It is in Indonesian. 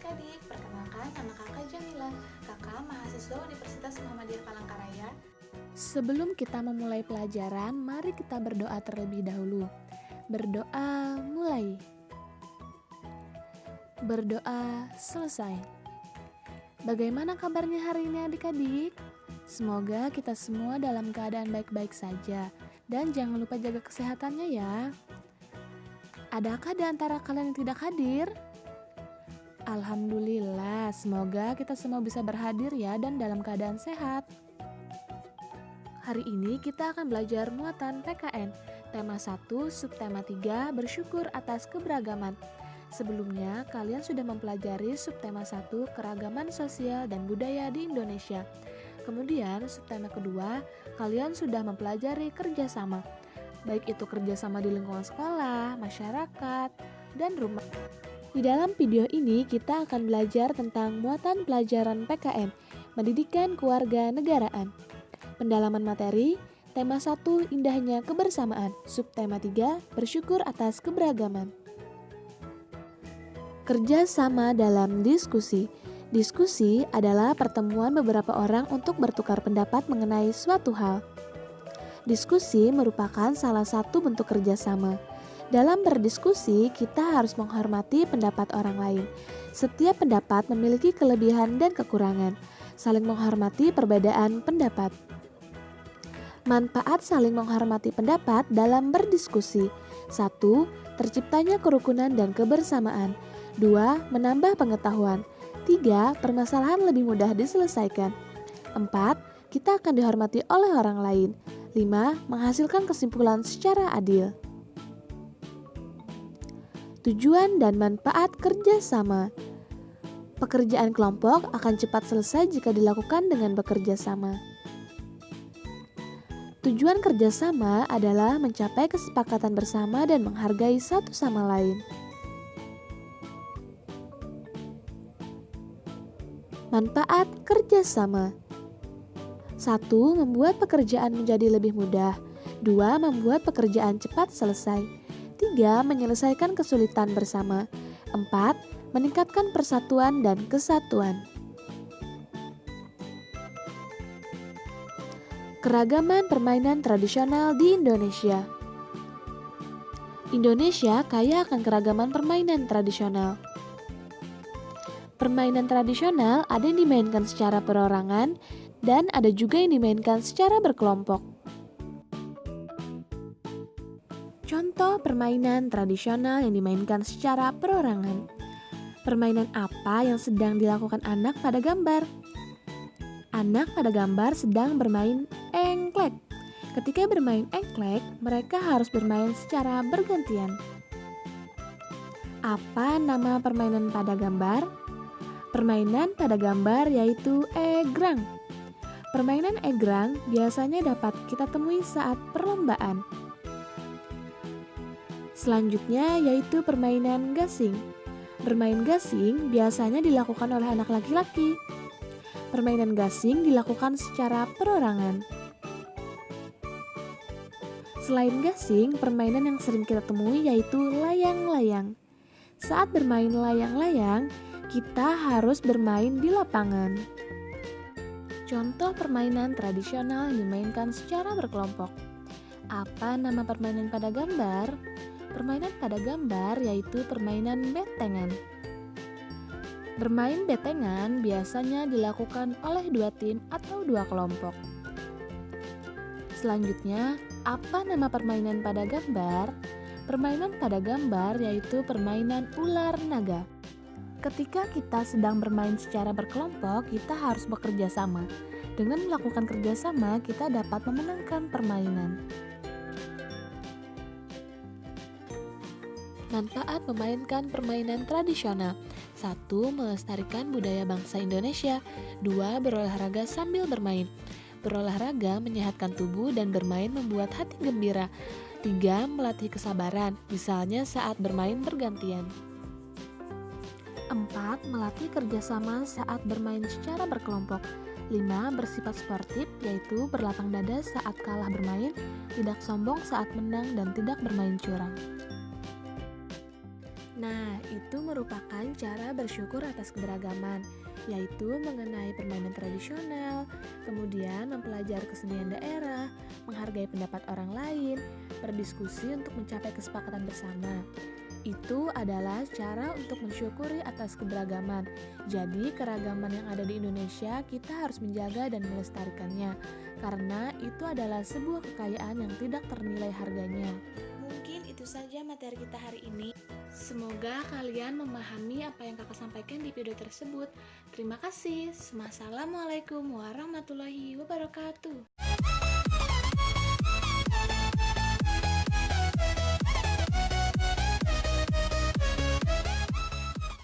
adik-adik, perkenalkan nama kakak Jamila. Kakak mahasiswa Universitas Muhammadiyah Palangkaraya. Sebelum kita memulai pelajaran, mari kita berdoa terlebih dahulu. Berdoa mulai. Berdoa selesai. Bagaimana kabarnya hari ini adik-adik? Semoga kita semua dalam keadaan baik-baik saja. Dan jangan lupa jaga kesehatannya ya. Adakah di antara kalian yang tidak hadir? Alhamdulillah, semoga kita semua bisa berhadir ya dan dalam keadaan sehat. Hari ini kita akan belajar muatan PKN, tema 1, subtema 3, bersyukur atas keberagaman. Sebelumnya, kalian sudah mempelajari subtema 1, keragaman sosial dan budaya di Indonesia. Kemudian, subtema kedua, kalian sudah mempelajari kerjasama. Baik itu kerjasama di lingkungan sekolah, masyarakat, dan rumah. Di dalam video ini, kita akan belajar tentang muatan pelajaran PKN, pendidikan kewarganegaraan. Pendalaman materi, tema 1 indahnya kebersamaan, subtema 3 bersyukur atas keberagaman. Kerjasama dalam diskusi. Diskusi adalah pertemuan beberapa orang untuk bertukar pendapat mengenai suatu hal. Diskusi merupakan salah satu bentuk kerjasama. Dalam berdiskusi, kita harus menghormati pendapat orang lain. Setiap pendapat memiliki kelebihan dan kekurangan. Saling menghormati perbedaan pendapat. Manfaat saling menghormati pendapat dalam berdiskusi. 1. Terciptanya kerukunan dan kebersamaan. 2. Menambah pengetahuan. 3. Permasalahan lebih mudah diselesaikan. 4. Kita akan dihormati oleh orang lain. 5. Menghasilkan kesimpulan secara adil. Tujuan dan manfaat kerjasama. Pekerjaan kelompok akan cepat selesai jika dilakukan dengan bekerja sama. Tujuan kerjasama adalah mencapai kesepakatan bersama dan menghargai satu sama lain. Manfaat kerjasama. 1. Membuat pekerjaan menjadi lebih mudah. 2. Membuat pekerjaan cepat selesai. 3. Menyelesaikan kesulitan bersama. 4. Meningkatkan persatuan dan kesatuan. Keragaman permainan tradisional di Indonesia. Indonesia kaya akan keragaman permainan tradisional. Permainan tradisional ada yang dimainkan secara perorangan dan ada juga yang dimainkan secara berkelompok. Contoh permainan tradisional yang dimainkan secara perorangan. Permainan apa yang sedang dilakukan anak pada gambar? Anak pada gambar sedang bermain engklek. Ketika bermain engklek, mereka harus bermain secara bergantian. Apa nama permainan pada gambar? Permainan pada gambar yaitu egrang. Permainan egrang biasanya dapat kita temui saat perlombaan. Selanjutnya yaitu permainan gasing. Bermain gasing biasanya dilakukan oleh anak laki-laki. Permainan gasing dilakukan secara perorangan. Selain gasing, permainan yang sering kita temui yaitu layang-layang. Saat bermain layang-layang, kita harus bermain di lapangan. Contoh permainan tradisional yang dimainkan secara berkelompok. Apa nama permainan pada gambar? Permainan pada gambar yaitu permainan betengan. Bermain betengan biasanya dilakukan oleh 2 tim atau 2 kelompok. Selanjutnya, apa nama permainan pada gambar? Permainan pada gambar yaitu permainan ular naga. Ketika kita sedang bermain secara berkelompok, kita harus bekerja sama. Dengan melakukan kerjasama, kita dapat memenangkan permainan. Manfaat memainkan permainan tradisional. 1. Melestarikan budaya bangsa Indonesia. 2. Berolahraga sambil bermain. Berolahraga menyehatkan tubuh dan bermain membuat hati gembira. 3. Melatih kesabaran, misalnya saat bermain bergantian. 4. Melatih kerjasama saat bermain secara berkelompok. 5. Bersifat sportif, yaitu berlapang dada saat kalah bermain, tidak sombong saat menang, dan tidak bermain curang. Nah, itu merupakan cara bersyukur atas keberagaman, yaitu mengenai permainan tradisional, kemudian mempelajari kesenian daerah, menghargai pendapat orang lain, berdiskusi untuk mencapai kesepakatan bersama. Itu adalah cara untuk mensyukuri atas keberagaman. Jadi, keragaman yang ada di Indonesia kita harus menjaga dan melestarikannya, karena itu adalah sebuah kekayaan yang tidak ternilai harganya. Mungkin itu saja materi kita hari ini. Semoga kalian memahami apa yang kakak sampaikan di video tersebut. Terima kasih. Wassalamualaikum warahmatullahi wabarakatuh.